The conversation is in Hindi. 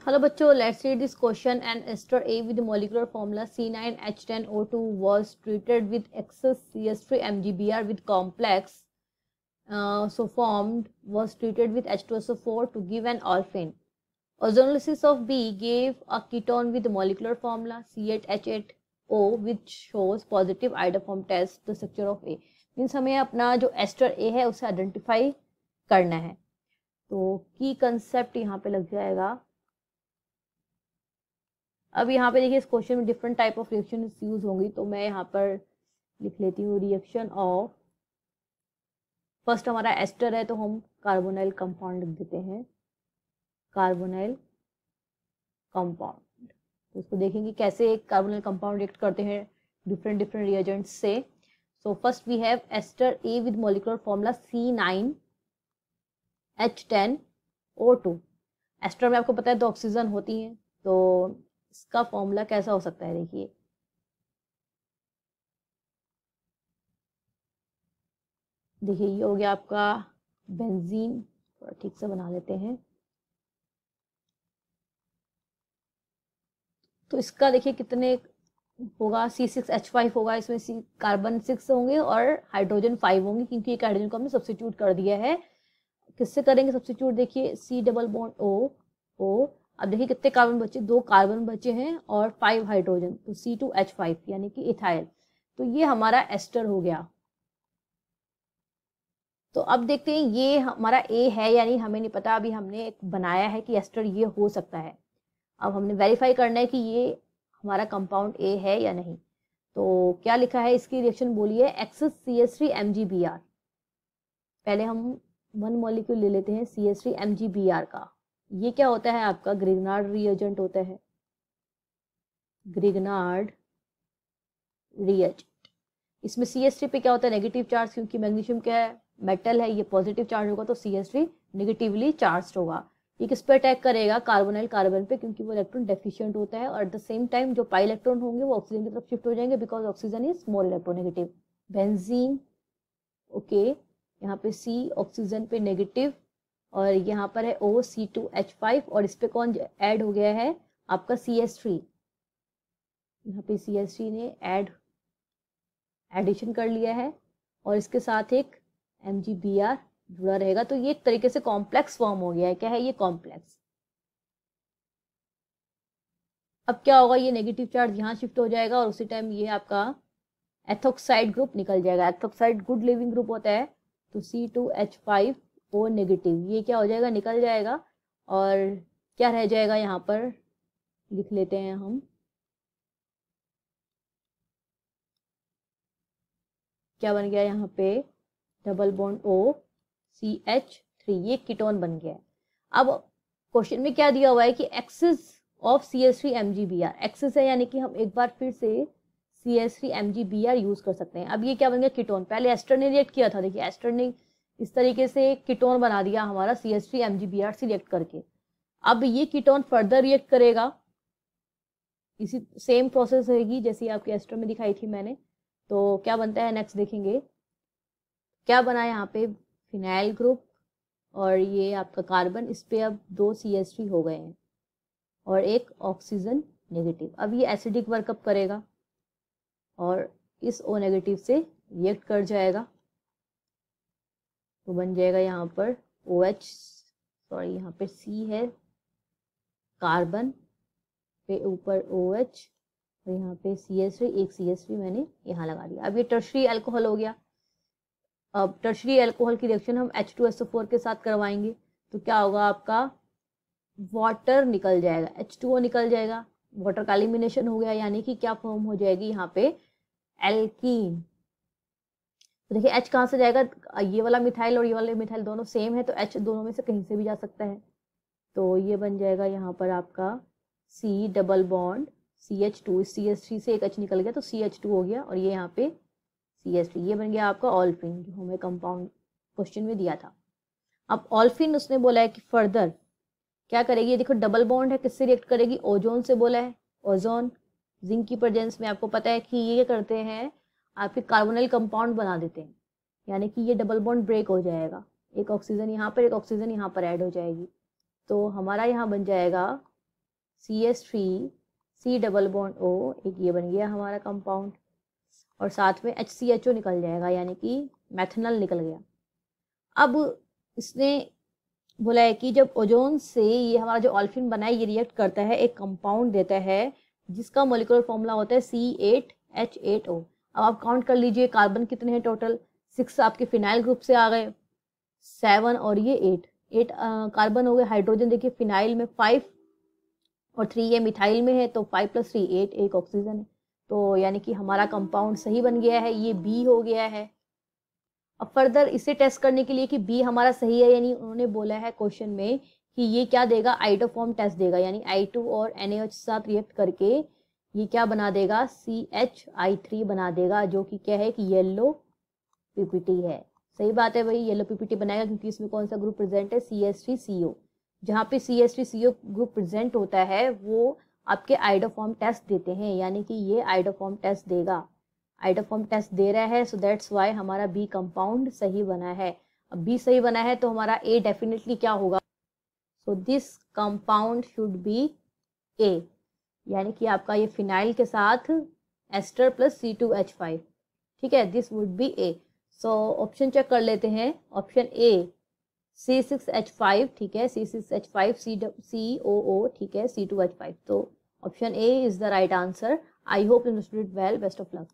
Hello बच्चों, let's read this question. An ester A with molecular formula C9H10O2 was treated with excess CS3 MgBr with complex formed was treated with H2SO4 to give an olefin. Ozonolysis of B gave a ketone with molecular formula C8H8O which shows positive iodoform test the structure of A. Means हमें अपना जो एस्टर ए है उसे आइडेंटिफाई करना है. तो की कंसेप्ट यहाँ पे लग जाएगा. अब यहाँ पे देखिए इस क्वेश्चन में different type of reaction use होंगी, तो मैं यहाँ पर लिख लेती हूँ रिएक्शन ऑफ. फर्स्ट हमारा एस्टर है तो हम कार्बोनाइल कंपाउंड लिख देते हैं, कार्बोनाइल कंपाउंड. तो इसको देखेंगे कैसे एक कार्बोनाइल कंपाउंड रिएक्ट करते हैं डिफरेंट डिफरेंट रिएजेंट्स से. So first we have ester A with molecular formula C9H10O2. Ester में आपको पता है 2 ऑक्सीजन होती हैं, तो इसका फॉर्मूला कैसा हो सकता है. देखिए ये हो गया आपका बेंजीन. थोड़ा ठीक से बना लेते हैं. तो इसका देखिए कितने होगा, C6H5 होगा. इसमें कार्बन 6 होंगे और हाइड्रोजन 5 होंगे, क्योंकि एक हाइड्रोजन को हमने सब्स्टिट्यूट कर दिया है. किससे करेंगे सब्स्टिट्यूट. देखिए C डबल बॉन्ड O. अब देखिए कितने कार्बन बचे, 2 कार्बन बचे हैं और 5 हाइड्रोजन, तो C2H5 यानी कि इथाइल. तो ये हमारा एस्टर हो गया. तो अब देखते हैं ये हमारा ए है यानी हमें नहीं पता. अभी हमने एक बनाया है कि एस्टर ये हो सकता है. अब हमने वेरीफाई करना है कि ये हमारा कंपाउंड ए है या नहीं. तो क्या लिखा है इसकी रिएक्शन बोलिए. Excess CS3 MgBr. पहले हम 1 मॉलिक्यूल ले लेते हैं CS3 MgBr का. ये क्या होता है आपका ग्रिग्नार्ड रिएजेंट होता है, ग्रिग्नार्ड रिएजेंट. इसमें CS3 पे क्या होता है नेगेटिव चार्ज, क्योंकि मैग्नीशियम क्या है मेटल है, ये पॉजिटिव चार्ज होगा, तो CS3 नेगेटिवली चार्ज होगा. ये किस पे अटैक करेगा, कार्बोनाइल कार्बन पे, क्योंकि वो इलेक्ट्रॉन डेफिशिएंट होता है. और एट द सेम टाइम जो पाई इलेक्ट्रॉन होंगे वो ऑक्सीजन की तरफ शिफ्ट हो जाएंगे, because oxygen is more electronegative. Benzene okay, यहाँ पे C ऑक्सीजन पे नेगेटिव और यहाँ पर है O C2H5 और इस पे कौन ऐड हो गया है आपका CS3. यहाँ पे CS3 ने एडिशन कर लिया है और इसके साथ एक MgBr जुड़ा रहेगा. तो ये एक तरीके से कॉम्प्लेक्स फॉर्म हो गया है. क्या है ये कॉम्प्लेक्स. अब क्या होगा, ये नेगेटिव चार्ज यहाँ शिफ्ट हो जाएगा और उसी टाइम ये आपका एथोक्साइड ग्रुप निकल जाएगा. एथोक्साइड गुड लिविंग ग्रुप होता है, तो C2H5O नेगेटिव ये क्या हो जाएगा निकल जाएगा. और क्या रह जाएगा यहाँ पर लिख लेते हैं हम. क्या बन गया यहाँ पे डबल बॉन्ड O CH3, ये कीटोन बन गया है. अब क्वेश्चन में क्या दिया हुआ है कि access of CS3 MgBr. Access है यानी कि हम एक बार फिर से CS3 MgBr यूज कर सकते हैं. अब ये क्या बन गया कीटोन. पहले एस्टर ने रिएक्ट किया था, देखिए एस्टर ने इस तरीके से कीटोन बना दिया हमारा CS3 MgBr से रिएक्ट करके. अब ये कीटोन फर्दर रिएक्ट करेगा, इसी सेम प्रोसेस रहेगी जैसी आपके एस्टर में दिखाई थी मैंने. तो क्या बनता है नेक्स्ट देखेंगे. क्या बना यहाँ पे फिनाइल ग्रुप और ये आपका कार्बन, इस पे अब 2 CS3 हो गए हैं और एक ऑक्सीजन नेगेटिव. अब ये एसिडिक वर्कअप करेगा और इस O नेगेटिव से रिएक्ट कर जाएगा, तो बन जाएगा यहाँ पर OH, सॉरी यहाँ पे C है कार्बन पे ऊपर OH और यहाँ पे CS3, एक CS3 मैंने यहाँ लगा दिया. अब ये टर्शरी अल्कोहल हो गया. अब टर्शरी अल्कोहल की रिएक्शन हम H2SO4 के साथ करवाएंगे, तो क्या होगा आपका वाटर निकल जाएगा, H2O निकल जाएगा. वाटर का एलिमिनेशन हो गया, यानी कि क्या फॉर्म हो जाएगी यहाँ पे एल्कीन. तो देखिए H कहाँ से जाएगा, ये वाला मिथाइल और ये वाला मिथाइल दोनों सेम है, तो H दोनों में से कहीं से भी जा सकता है. तो ये बन जाएगा यहाँ पर आपका C double bond CH2, CH3 से एक H निकल गया तो CH2 हो गया और ये यहाँ पे CS3. ये बन गया आपका ऑल्फिन जो हमें कंपाउंड क्वेश्चन में दिया था. अब ऑल्फिन उसने बोला है कि फर्दर क्या करेगी. देखो डबल बॉन्ड है, किससे रिएक्ट करेगी, ओजोन से बोला है. ओजोन जिंक की प्रेजेंस में आपको पता है कि ये करते हैं आपके कार्बोनाइल कंपाउंड बना देते हैं, यानी कि ये डबल बॉन्ड ब्रेक हो जाएगा. एक ऑक्सीजन यहाँ पर, एक ऑक्सीजन यहाँ पर ऐड हो जाएगी. तो हमारा यहाँ बन जाएगा CH3 C double bond O, एक ये बन गया हमारा कंपाउंड, और साथ में HCHO निकल जाएगा, यानी कि मैथनॉल निकल गया। अब इसने बोला है कि जब ओजोन से ये हमारा जो ऑल्फिन बना है ये रिएक्ट करता है, एक कंपाउंड देता है जिसका मॉलिक्यूलर फॉर्मूला होता है C8H8O। अब आप काउंट कर लीजिए कार्बन कितने हैं टोटल, 6 आपके फिनाइल ग्रुप से आ गए, 7 और ये 8 कार्बन हो गए। हाइड्रोजन देखिए फिनाइल में 5 और 3 ये मिथाइल में है, तो 5 + 3 8, एक ऑक्सीजन है, तो यानी कि हमारा कंपाउंड सही बन गया है, ये बी हो गया है। अब फर्दर इसे टेस्ट करने के लिए कि बी हमारा सही है, यानी उन्होंने बोला है क्वेश्चन में कि ये क्या देगा, आइडोफॉर्म टेस्ट देगा, यानी I2 और NaOH साथ रिएक्ट करके ये क्या बना देगा, CHI3 बना देगा, जो कि क्या है कि येलो पीपीटी है। सही बात है भाई, येलो पीपीटी बनाएगा क्योंकि इसमें कौन सा ग्रुप प्रेजेंट है, CH3CO। जहाँ पे CH3CO ग्रुप प्रेजेंट होता है वो आपके आइडोफॉर्म टेस्ट देते हैं, यानी कि ये आइडोफॉर्म टेस्ट देगा, आइडोफॉर्म टेस्ट दे रहा है, सो दैट्स वाई हमारा बी कंपाउंड सही बना है। अब बी सही बना है तो हमारा ए डेफिनेटली क्या होगा, so this compound should be A, यानी कि आपका ये फिनाइल के साथ एस्टर प्लस C2H5, ठीक है, this would be A. So option check कर लेते हैं, ऑप्शन ए C6H5, ठीक है, C6H5 COO, ठीक है, C2H5, तो option A is the right answer. I hope you understood it well, best of luck.